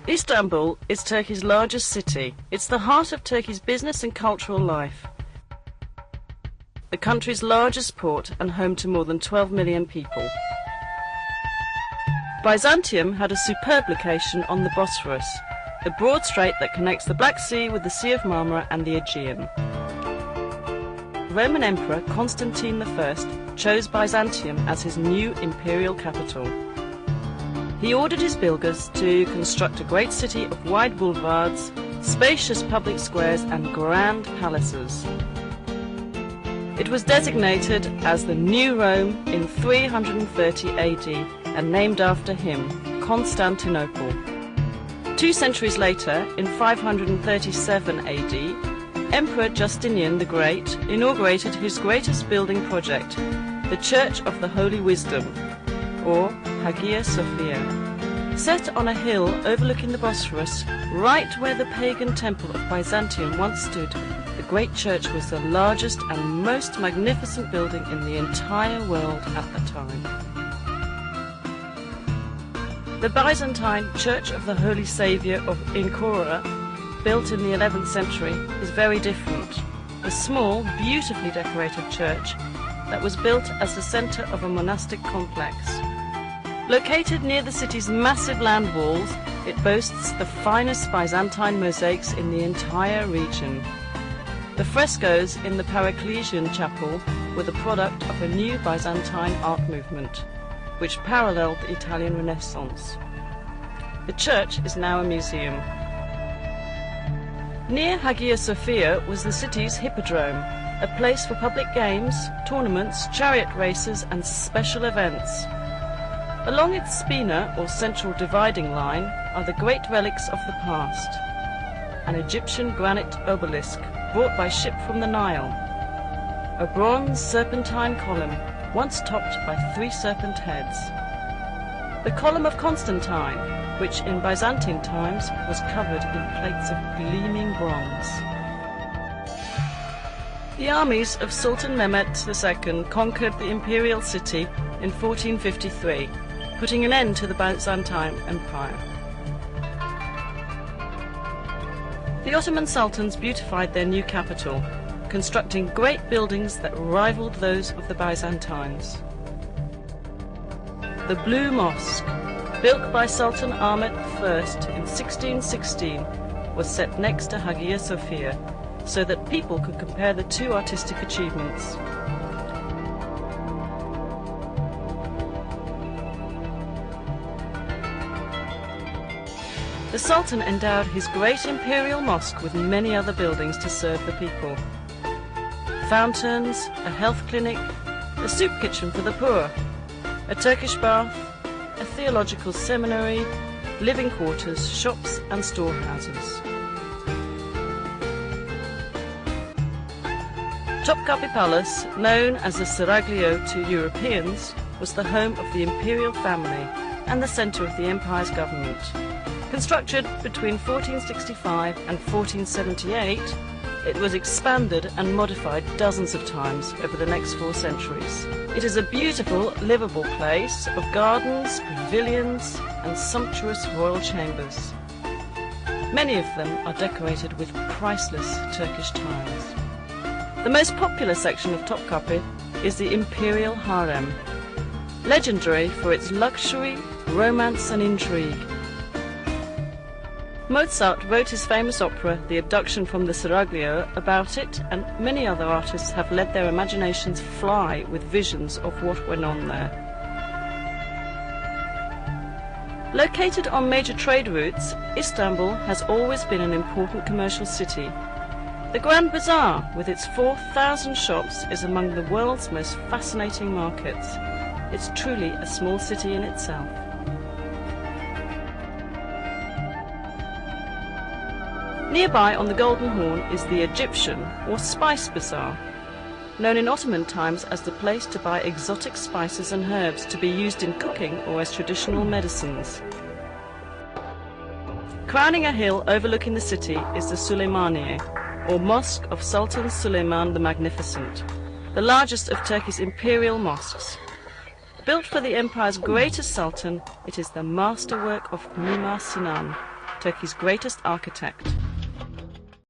Istanbul is Turkey's largest city. It's the heart of Turkey's business and cultural life. The country's largest port and home to more than 12 million people. Byzantium had a superb location on the Bosphorus, the broad strait that connects the Black Sea with the Sea of Marmara and the Aegean. Roman Emperor Constantine I chose Byzantium as his new imperial capital. He ordered his builders to construct a great city of wide boulevards, spacious public squares and grand palaces. It was designated as the New Rome in 330 AD and named after him, Constantinople. 2 centuries later, in 537 AD, Emperor Justinian the Great inaugurated his greatest building project, the Church of the Holy Wisdom, or Hagia Sophia. Set on a hill overlooking the Bosphorus, right where the pagan temple of Byzantium once stood, the great church was the largest and most magnificent building in the entire world at the time. The Byzantine Church of the Holy Saviour of Ankara, built in the 11th century, is very different. A small, beautifully decorated church that was built as the centre of a monastic complex. Located near the city's massive land walls, it boasts the finest Byzantine mosaics in the entire region. The frescoes in the Paracelsian chapel were the product of a new Byzantine art movement, which paralleled the Italian Renaissance. The church is now a museum. Near Hagia Sophia was the city's hippodrome, a place for public games, tournaments, chariot races and special events. Along its spina, or central dividing line, are the great relics of the past. An Egyptian granite obelisk brought by ship from the Nile. A bronze serpentine column, once topped by 3 serpent heads. The column of Constantine, which in Byzantine times was covered in plates of gleaming bronze. The armies of Sultan Mehmet II conquered the imperial city in 1453, putting an end to the Byzantine Empire. The Ottoman sultans beautified their new capital, constructing great buildings that rivaled those of the Byzantines. The Blue Mosque, built by Sultan Ahmet I in 1616, was set next to Hagia Sophia, so that people could compare the 2 artistic achievements. The Sultan endowed his great imperial mosque with many other buildings to serve the people. Fountains, a health clinic, a soup kitchen for the poor, a Turkish bath, a theological seminary, living quarters, shops and storehouses. Topkapi Palace, known as the Seraglio to Europeans, was the home of the imperial family and the centre of the empire's government. Constructed between 1465 and 1478, it was expanded and modified dozens of times over the next 4 centuries. It is a beautiful, livable place of gardens, pavilions and sumptuous royal chambers. Many of them are decorated with priceless Turkish tiles. The most popular section of Topkapi is the Imperial Harem, legendary for its luxury, romance and intrigue. Mozart wrote his famous opera, The Abduction from the Seraglio, about it, and many other artists have let their imaginations fly with visions of what went on there. Located on major trade routes, Istanbul has always been an important commercial city. The Grand Bazaar, with its 4,000 shops, is among the world's most fascinating markets. It's truly a small city in itself. Nearby on the Golden Horn is the Egyptian, or Spice Bazaar, known in Ottoman times as the place to buy exotic spices and herbs to be used in cooking or as traditional medicines. Crowning a hill overlooking the city is the Süleymaniye, or Mosque of Sultan Süleyman the Magnificent, the largest of Turkey's imperial mosques. Built for the empire's greatest sultan, it is the masterwork of Mimar Sinan, Turkey's greatest architect.